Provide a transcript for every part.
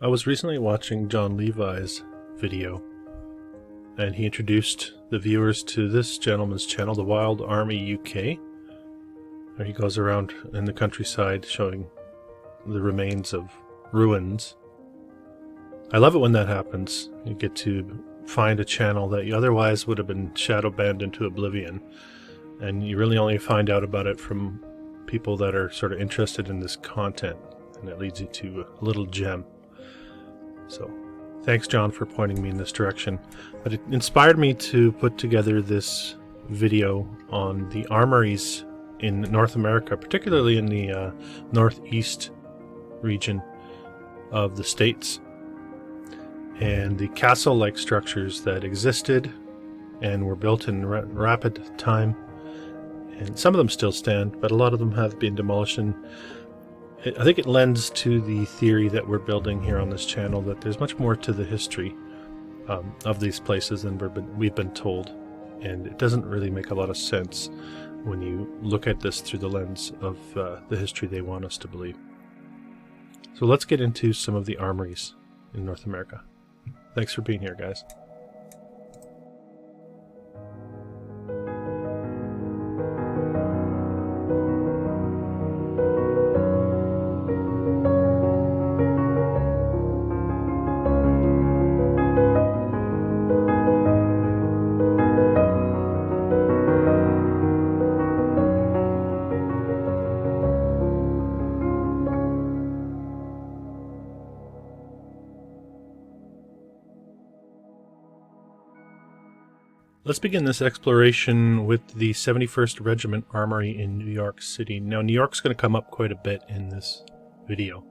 I was recently watching John Levi's video, and he introduced the viewers to this gentleman's channel, the Wild Army UK, where he goes around in the countryside showing the remains of ruins. I love it when that happens. You get to find a channel that you otherwise would have been shadow banned into oblivion, and you really only find out about it from people that are sort of interested in this content, and it leads you to a little gem. So thanks, John, for pointing me in this direction. But it inspired me to put together this video on the armories in North America, particularly in the northeast region of the States, and the castle-like structures that existed and were built in rapid time. And some of them still stand, but a lot of them have been demolished. And I think it lends to the theory that we're building here on this channel, that there's much more to the history of these places than we've been told. And it doesn't really make a lot of sense when you look at this through the lens of the history they want us to believe. So let's get into some of the armories in North America. Thanks for being here, guys. Let's begin this exploration with the 71st Regiment Armory in New York City. Now, New York's going to come up quite a bit in this video.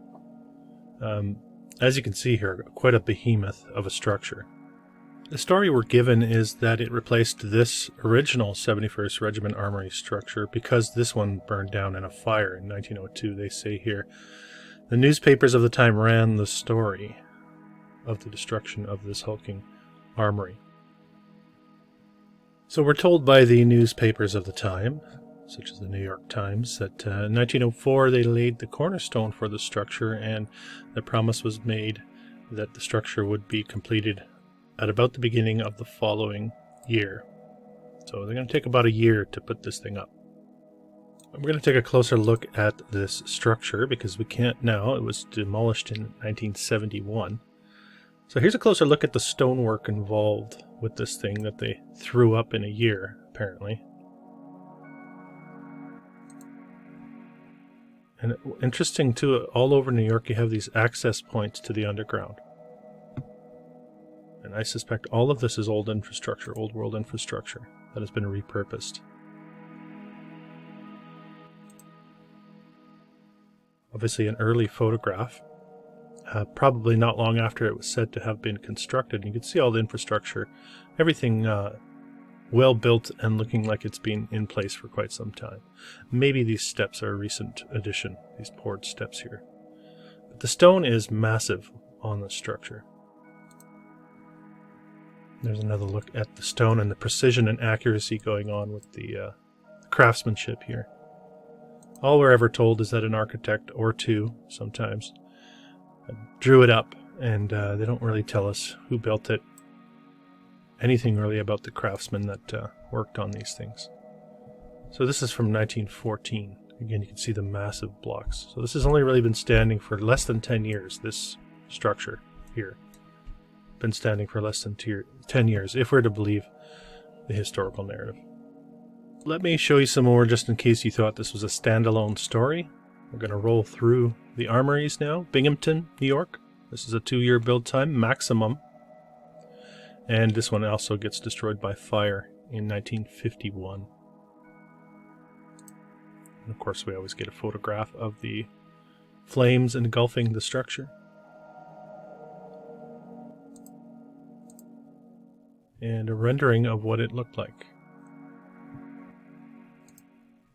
As you can see here, quite a behemoth of a structure. The story we're given is that it replaced this original 71st Regiment Armory structure because this one burned down in a fire in 1902, they say here. The newspapers of the time ran the story of the destruction of this hulking armory. So we're told by the newspapers of the time, such as the New York Times, that in 1904 they laid the cornerstone for the structure, and the promise was made that the structure would be completed at about the beginning of the following year. So they're going to take about a year to put this thing up. We're going to take a closer look at this structure because we can't now. It was demolished in 1971. So here's a closer look at the stonework involved with this thing that they threw up in a year, apparently. And interesting too, all over New York you have these access points to the underground. And I suspect all of this is old infrastructure, old world infrastructure that has been repurposed. Obviously an early photograph. Probably not long after it was said to have been constructed. You can see all the infrastructure, everything well built and looking like it's been in place for quite some time. Maybe these steps are a recent addition, these poured steps here. But the stone is massive on the structure. There's another look at the stone and the precision and accuracy going on with the craftsmanship here. All we're ever told is that an architect or two, sometimes, drew it up, and they don't really tell us who built it, anything really about the craftsmen that worked on these things. So this is from 1914. Again, you can see the massive blocks. So this has only really been standing for less than 10 years, this structure here. Been standing for less than 10 years, if we're to believe the historical narrative. Let me show you some more just in case you thought this was a standalone story. We're going to roll through the armories now. Binghamton, New York. This is a 2-year build time, maximum. And this one also gets destroyed by fire in 1951. And of course, we always get a photograph of the flames engulfing the structure. And a rendering of what it looked like.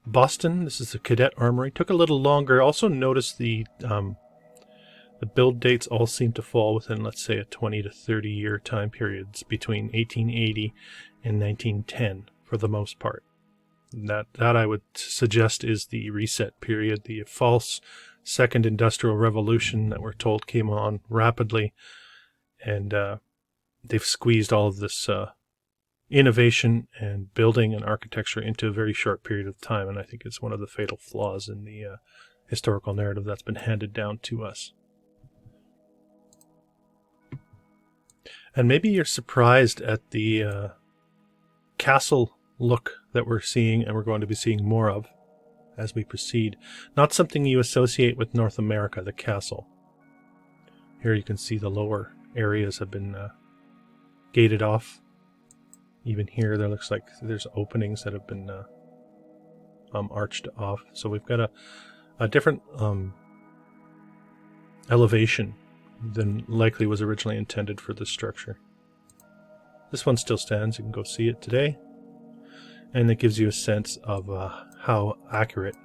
Boston, this is the Cadet Armory. Took a little longer. Also notice the build dates all seem to fall within, let's say, a 20 to 30 year time periods between 1880 and 1910 for the most part. That I would suggest is the reset period, the false second industrial revolution that we're told came on rapidly, and they've squeezed all of this innovation and building and architecture into a very short period of time, and I think it's one of the fatal flaws in the historical narrative that's been handed down to us. And maybe you're surprised at the castle look that we're seeing, and we're going to be seeing more of as we proceed. Not something you associate with North America, the castle. Here you can see the lower areas have been gated off. Even here there looks like there's openings that have been arched off. So we've got a different elevation than likely was originally intended for this structure. This one still stands. You can go see it today. And it gives you a sense of how accurately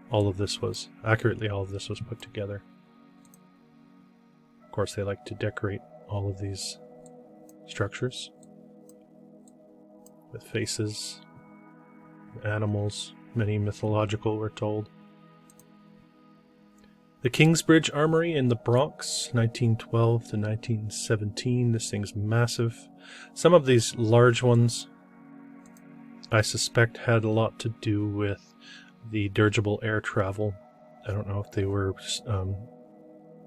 all of this was put together. Of course, they like to decorate all of these structures with faces, animals, many mythological, we're told. The Kingsbridge Armory in the Bronx, 1912 to 1917. This thing's massive. Some of these large ones, I suspect, had a lot to do with the dirigible air travel. I don't know if they were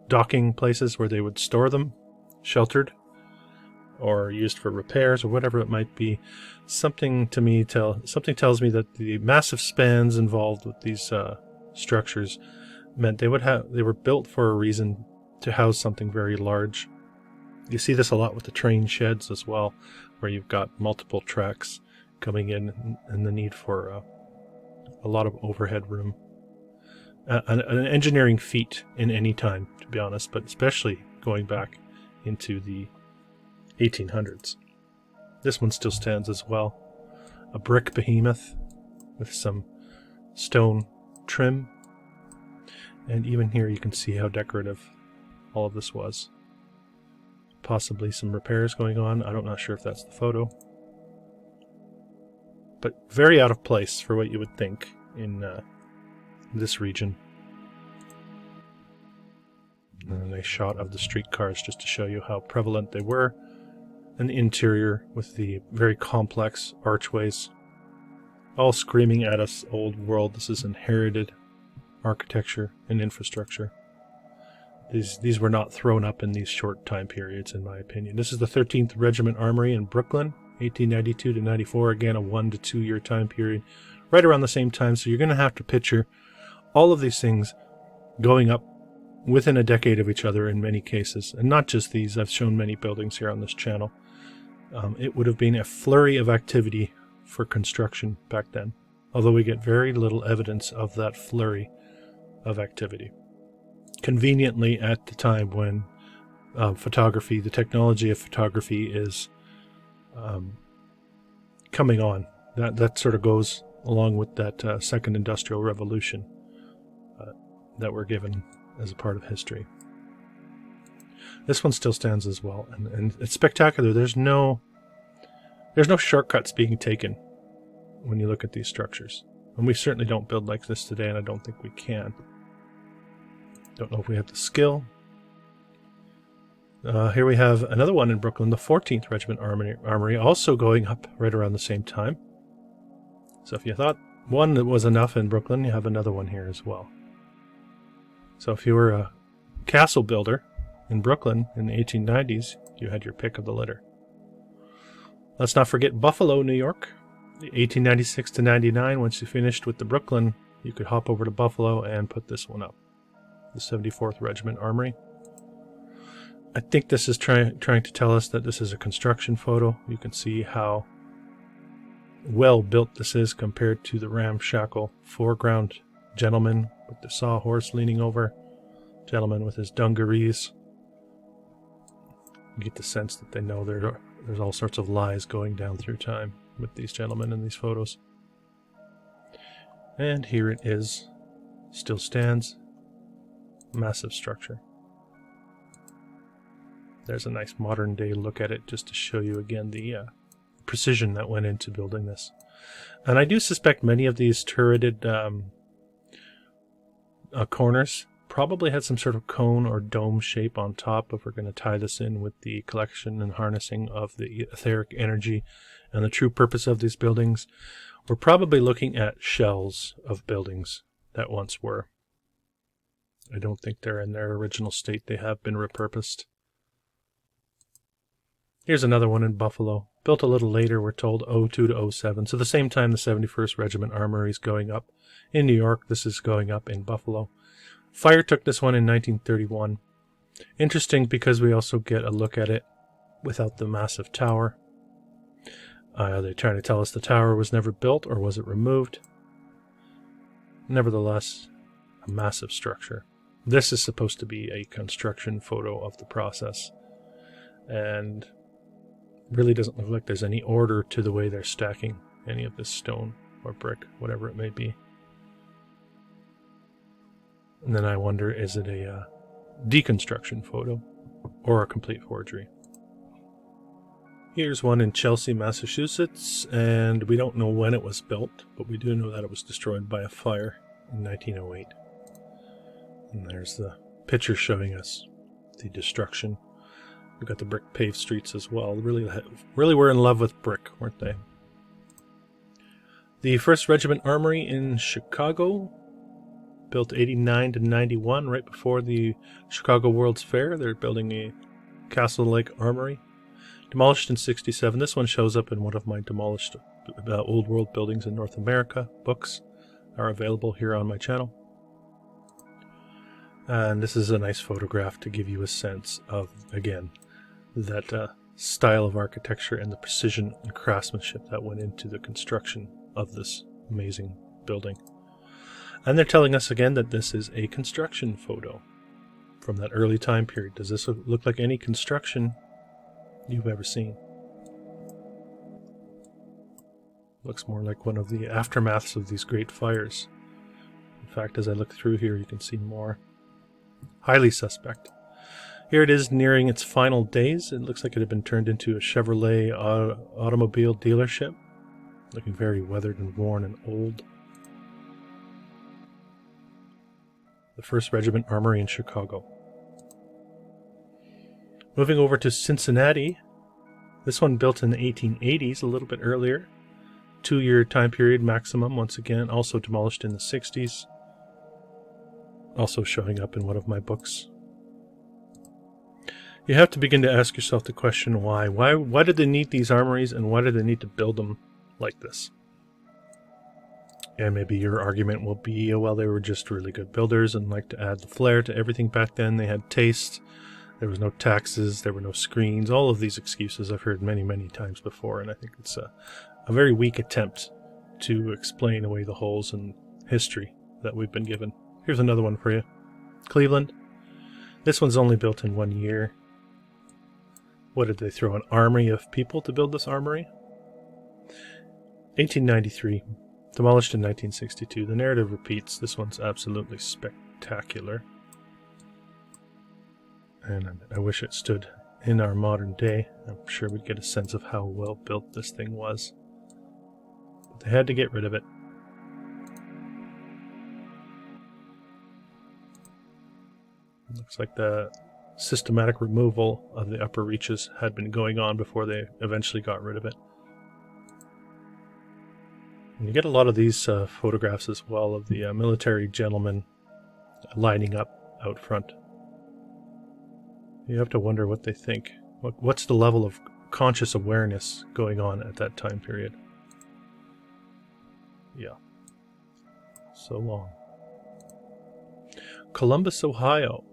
docking places where they would store them, sheltered, or used for repairs, or whatever it might be. Something tells me that the massive spans involved with these structures meant they were built for a reason, to house something very large. You see this a lot with the train sheds as well, where you've got multiple tracks coming in and the need for a lot of overhead room. An engineering feat in any time, to be honest, but especially going back into the 1800s. This one still stands as well. A brick behemoth with some stone trim. And even here you can see how decorative all of this was. Possibly some repairs going on. I'm not sure if that's the photo. But very out of place for what you would think in this region. And a nice shot of the streetcars just to show you how prevalent they were. And the interior with the very complex archways. All screaming at us, old world. This is inherited architecture and infrastructure. These were not thrown up in these short time periods, in my opinion. This is the 13th Regiment Armory in Brooklyn, 1892 to 94. Again, a 1 to 2 year time period, right around the same time. So you're going to have to picture all of these things going up within a decade of each other in many cases. And not just these. I've shown many buildings here on this channel. It would have been a flurry of activity for construction back then, although we get very little evidence of that flurry of activity. Conveniently at the time when photography, the technology of photography is coming on. That sort of goes along with that second industrial revolution that we're given as a part of history. This one still stands as well, and it's spectacular. There's no shortcuts being taken when you look at these structures. And we certainly don't build like this today, and I don't think we can. Don't know if we have the skill. Here we have another one in Brooklyn, the 14th Regiment Armory, also going up right around the same time. So if you thought one that was enough in Brooklyn, you have another one here as well. So if you were a castle builder in Brooklyn in the 1890s, you had your pick of the litter. Let's not forget Buffalo, New York, 1896 to 99. Once you finished with the Brooklyn, you could hop over to Buffalo and put this one up, the 74th Regiment Armory. I think this is trying to tell us that this is a construction photo. You can see how well built this is compared to the ramshackle foreground gentleman with the sawhorse leaning over, gentleman with his dungarees. You get the sense that they know there's all sorts of lies going down through time with these gentlemen in these photos. And here it is. Still stands. Massive structure. There's a nice modern day look at it just to show you again the precision that went into building this. And I do suspect many of these turreted corners. Probably had some sort of cone or dome shape on top if we're going to tie this in with the collection and harnessing of the etheric energy and the true purpose of these buildings. We're probably looking at shells of buildings that once were. I don't think they're in their original state. They have been repurposed. Here's another one in Buffalo. Built a little later, we're told, 02 to 07. So the same time the 71st Regiment Armory is going up in New York, this is going up in Buffalo. Fire took this one in 1931. Interesting because we also get a look at it without the massive tower. Are they trying to tell us the tower was never built, or was it removed? Nevertheless, a massive structure. This is supposed to be a construction photo of the process. And really doesn't look like there's any order to the way they're stacking any of this stone or brick, whatever it may be. And then I wonder, is it a deconstruction photo or a complete forgery? Here's one in Chelsea, Massachusetts, and we don't know when it was built, but we do know that it was destroyed by a fire in 1908. And there's the picture showing us the destruction. We've got the brick paved streets as well. Really were in love with brick, weren't they? The 1st Regiment Armory in Chicago, built 89 to 91, right before the Chicago World's Fair. They're building a Castle Lake Armory. Demolished in 67. This one shows up in one of my demolished old world buildings in North America. Books are available here on my channel. And this is a nice photograph to give you a sense of, again, that style of architecture and the precision and craftsmanship that went into the construction of this amazing building. And they're telling us again that this is a construction photo from that early time period. Does this look like any construction you've ever seen? Looks more like one of the aftermaths of these great fires. In fact, as I look through here, you can see more. Highly suspect. Here it is nearing its final days. It looks like it had been turned into a Chevrolet automobile dealership. Looking very weathered and worn and old. The 1st Regiment Armory in Chicago. Moving over to Cincinnati. This one built in the 1880s, a little bit earlier. 2-year time period maximum, once again. Also demolished in the 60s. Also showing up in one of my books. You have to begin to ask yourself the question, why? Why did they need these armories, and why did they need to build them like this? And maybe your argument will be, well, they were just really good builders and liked to add the flair to everything back then. They had taste. There was no taxes. There were no screens. All of these excuses I've heard many, many times before, and I think it's a very weak attempt to explain away the holes in history that we've been given. Here's another one for you. Cleveland. This one's only built in 1 year. What did they throw? An army of people to build this armory? 1893. Demolished in 1962. The narrative repeats. This one's absolutely spectacular. And I wish it stood in our modern day. I'm sure we'd get a sense of how well built this thing was. But they had to get rid of it. Looks like the systematic removal of the upper reaches had been going on before they eventually got rid of it. And you get a lot of these photographs as well of the military gentlemen lining up out front. You have to wonder what they think. What's the level of conscious awareness going on at that time period? Yeah. So long. Columbus, Ohio.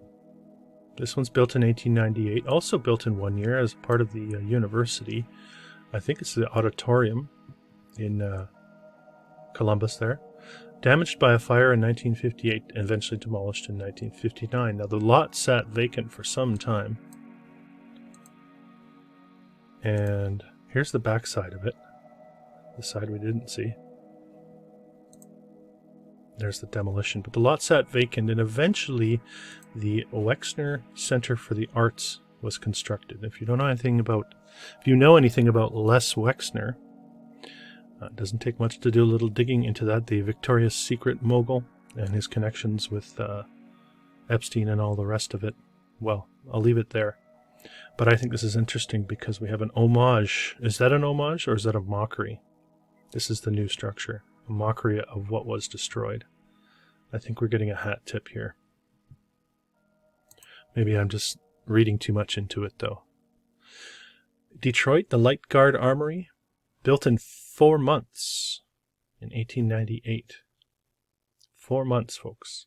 This one's built in 1898, also built in 1 year as part of the university. I think it's the auditorium in Columbus there. Damaged by a fire in 1958 and eventually demolished in 1959. Now the lot sat vacant for some time. And here's the back side of it. The side we didn't see. There's the demolition. But the lot sat vacant, and eventually the Wexner Center for the Arts was constructed. If you know anything about Les Wexner, it doesn't take much to do a little digging into that. The Victoria's Secret mogul, and his connections with Epstein and all the rest of it. Well, I'll leave it there. But I think this is interesting because we have an homage. Is that an homage or is that a mockery? This is the new structure, a mockery of what was destroyed. I think we're getting a hat tip here. Maybe I'm just reading too much into it, though. Detroit, the Light Guard Armory, built in 4 months in 1898. 4 months, folks.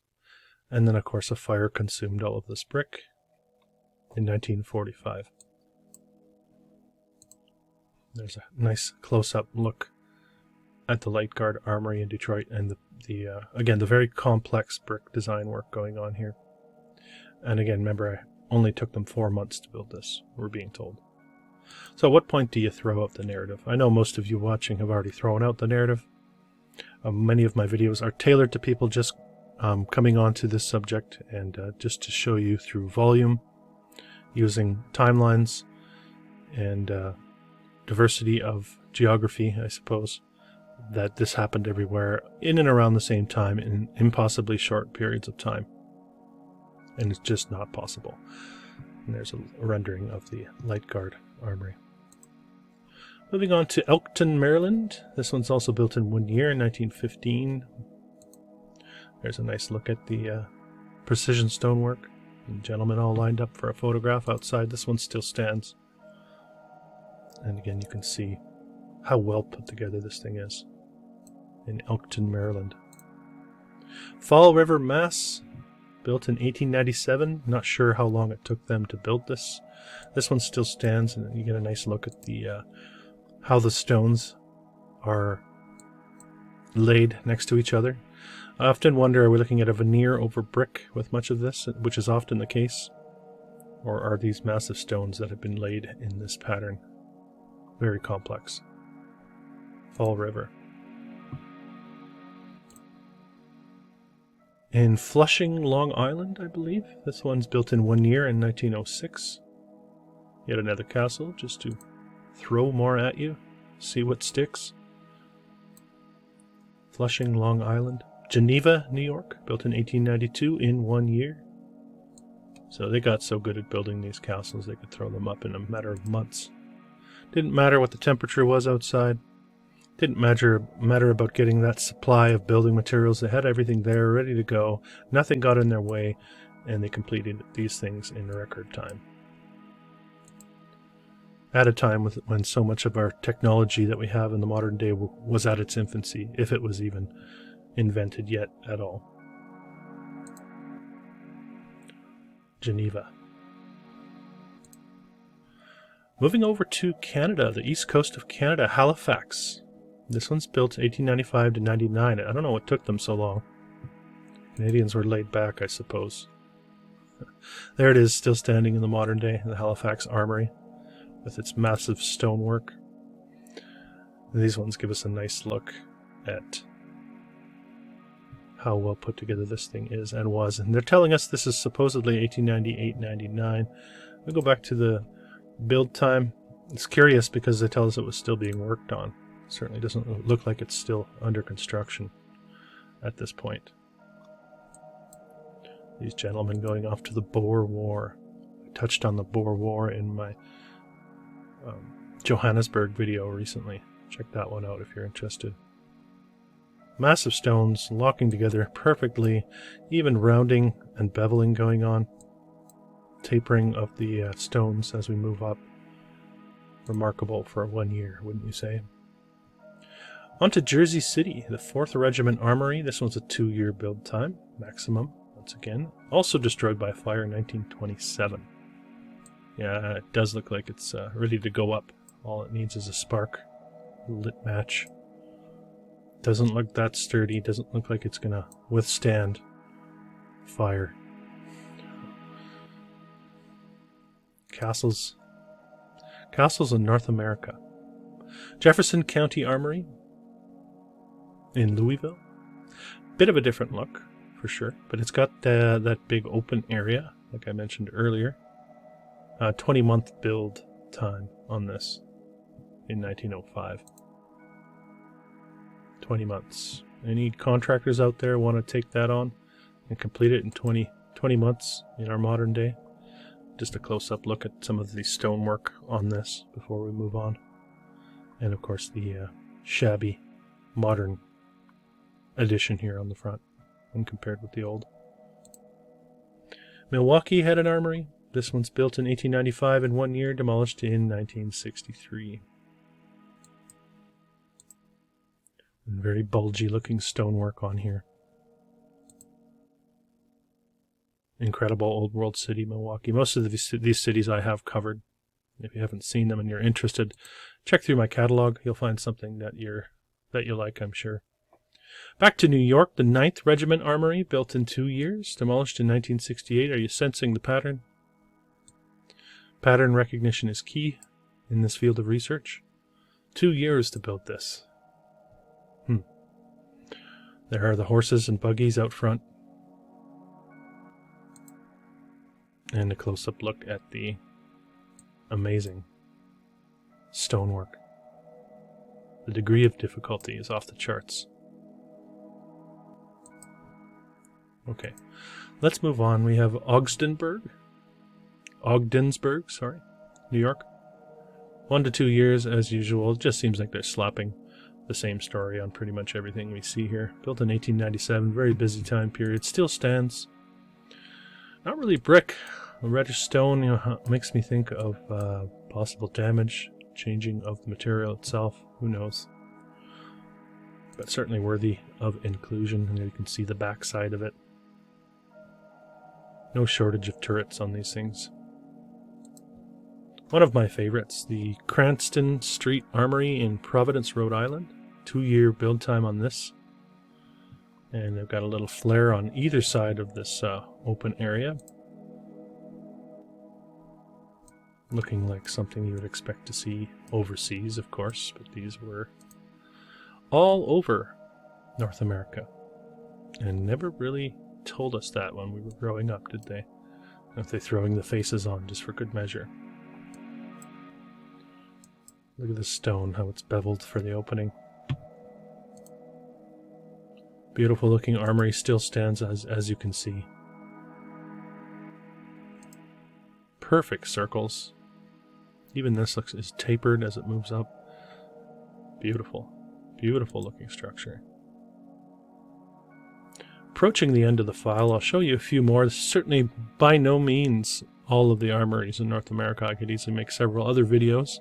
And then, of course, a fire consumed all of this brick in 1945. There's a nice close-up look at the Light Guard Armory in Detroit, and again, the very complex brick design work going on here. And again, remember, I only took them 4 months to build this, we're being told. So at what point do you throw out the narrative? I know most of you watching have already thrown out the narrative. Many of my videos are tailored to people just coming onto this subject, and just to show you through volume, using timelines and diversity of geography, I suppose, that this happened everywhere in and around the same time in impossibly short periods of time. And it's just not possible. And there's a rendering of the Light Guard Armory. Moving on to Elkton, Maryland. This one's also built in 1 year, in 1915. There's a nice look at the precision stonework. And gentlemen all lined up for a photograph outside. This one still stands. And again, you can see how well put together this thing is in Elkton, Maryland. Fall River, Mass. Built in 1897. Not sure how long it took them to build this. This one still stands, and you get a nice look at the how the stones are laid next to each other. I often wonder, are we looking at a veneer over brick with much of this, which is often the case? Or are these massive stones that have been laid in this pattern? Very complex. Fall River. In Flushing, Long Island, I believe. This one's built in 1 year, in 1906. Yet another castle, just to throw more at you, see what sticks. Flushing, Long Island. Geneva, New York, built in 1892, in 1 year. So they got so good at building these castles, they could throw them up in a matter of months. Didn't matter what the temperature was outside. Didn't matter about getting that supply of building materials. They had everything there, ready to go. Nothing got in their way, and they completed these things in record time. At a time when so much of our technology that we have in the modern day was at its infancy, if it was even invented yet at all. Geneva. Moving over to Canada, the east coast of Canada, Halifax. This one's built 1895 to 99. I don't know what took them so long. Canadians were laid back, I suppose. There it is, still standing in the modern day, the Halifax Armory, with its massive stonework. These ones give us a nice look at how well put together this thing is and was. And they're telling us this is supposedly 1898-99. We'll go back to the build time. It's curious because they tell us it was still being worked on. It certainly doesn't look like it's still under construction at this point. These gentlemen going off to the Boer War. I touched on the Boer War in my Johannesburg video recently. Check that one out if you're interested. Massive stones locking together perfectly, even rounding and beveling going on. Tapering of the stones as we move up. Remarkable for 1 year, wouldn't you say? On to Jersey City, the 4th Regiment Armory. This one's a 2-year build time, maximum, once again. Also destroyed by fire in 1927. Yeah, it does look like it's ready to go up. All it needs is a spark, a lit match. Doesn't look that sturdy, doesn't look like it's gonna withstand fire. Castles in North America. Jefferson County Armory in Louisville. Bit of a different look, for sure, but it's got that big open area, like I mentioned earlier. 20-month build time on this in 1905. 20 months Any contractors out there want to take that on and complete it in 20 months in our modern day? Just a close-up look at some of the stonework on this before we move on. And of course the shabby modern edition here on the front when compared with the old. Milwaukee had an armory. This one's built in 1895 in 1 year, demolished in 1963. And very bulgy looking stonework on here. Incredible old world city, Milwaukee. Most of these cities I have covered. If you haven't seen them and you're interested, check through my catalog. You'll find something that you like, I'm sure. Back to New York, the 9th Regiment Armory, built in 2 years, demolished in 1968. Are you sensing the pattern? Pattern recognition is key in this field of research. 2 years to build this. There are the horses and buggies out front. And a close-up look at the amazing stonework. The degree of difficulty is off the charts. Okay, let's move on. We have Ogdensburg, New York. 1 to 2 years, as usual. It just seems like they're slapping the same story on pretty much everything we see here. Built in 1897, very busy time period. Still stands. Not really brick. A reddish stone, makes me think of possible damage, changing of the material itself. Who knows? But certainly worthy of inclusion. And you can see the back side of it. No shortage of turrets on these things. One of my favorites, the Cranston Street Armory in Providence, Rhode Island. 2-year build time on this. And they've got a little flare on either side of this open area. Looking like something you would expect to see overseas, of course, but these were all over North America. And never really told us that when we were growing up, did they? If they're throwing the faces on just for good measure. Look at this stone, how it's beveled for the opening. Beautiful looking armory, still stands as you can see. Perfect circles. Even this is tapered as it moves up. Beautiful. Beautiful looking structure. Approaching the end of the file, I'll show you a few more. This is certainly by no means all of the armories in North America. I could easily make several other videos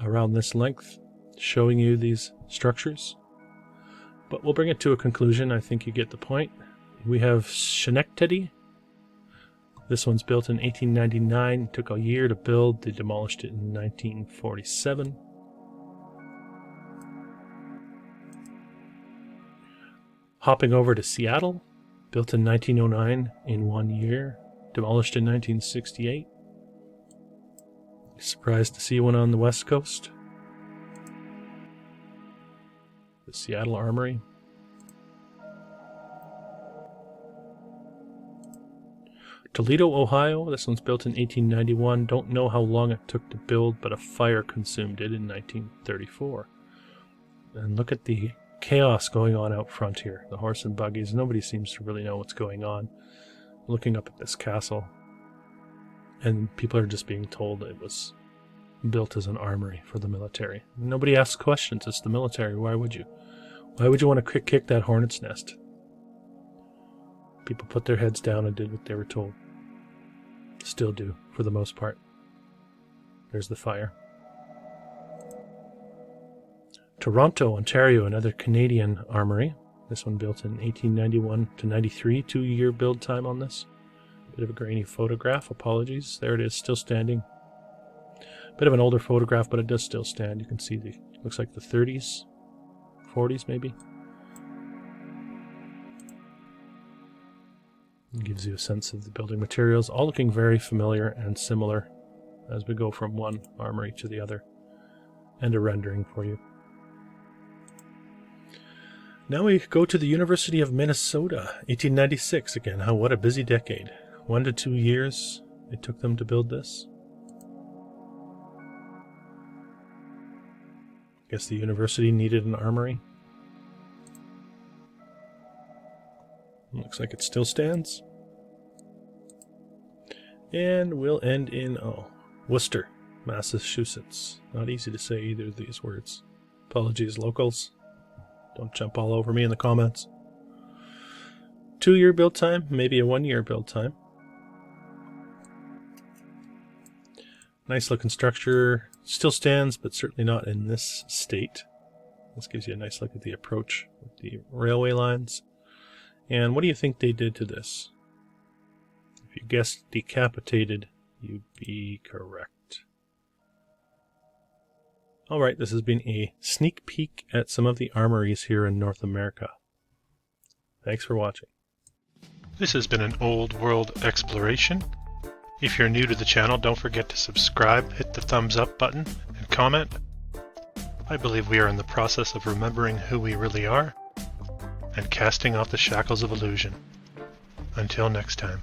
around this length showing you these structures. But we'll bring it to a conclusion. I think you get the point. We have Schenectady. This one's built in 1899. It took a year to build. They demolished it in 1947. Hopping over to Seattle. Built in 1909 in 1 year. Demolished in 1968. Surprised to see one on the West Coast. The Seattle Armory. Toledo, Ohio. This one's built in 1891. Don't know how long it took to build, but a fire consumed it in 1934. And look at the chaos going on out front here. The horse and buggies. Nobody seems to really know what's going on. Looking up at this castle. And people are just being told it was built as an armory for the military. Nobody asks questions. It's the military. Why would you? Why would you want to kick that hornet's nest? People put their heads down and did what they were told. Still do, for the most part. There's the fire. Toronto, Ontario, another Canadian armory. This one built in 1891 to 93. 2-year build time on this. Bit of a grainy photograph. Apologies. There it is, still standing. Bit of an older photograph, but it does still stand. You can see the looks like the 30s, 40s maybe. It gives you a sense of the building materials, all looking very familiar and similar as we go from one armory to the other. And a rendering for you. Now we go to the University of Minnesota, 1896 again. What a busy decade. 1 to 2 years it took them to build this. Guess the university needed an armory. Looks like it still stands. And we'll end in, Worcester, Massachusetts. Not easy to say either of these words. Apologies, locals. Don't jump all over me in the comments. 2-year build time, maybe a 1-year build time. Nice looking structure. Still stands, but certainly not in this state. This gives you a nice look at the approach with the railway lines. And what do you think they did to this? If you guessed decapitated, you'd be correct. Alright, this has been a sneak peek at some of the armories here in North America. Thanks for watching. This has been an old world exploration. If you're new to the channel, don't forget to subscribe, hit the thumbs up button, and comment. I believe we are in the process of remembering who we really are and casting off the shackles of illusion. Until next time.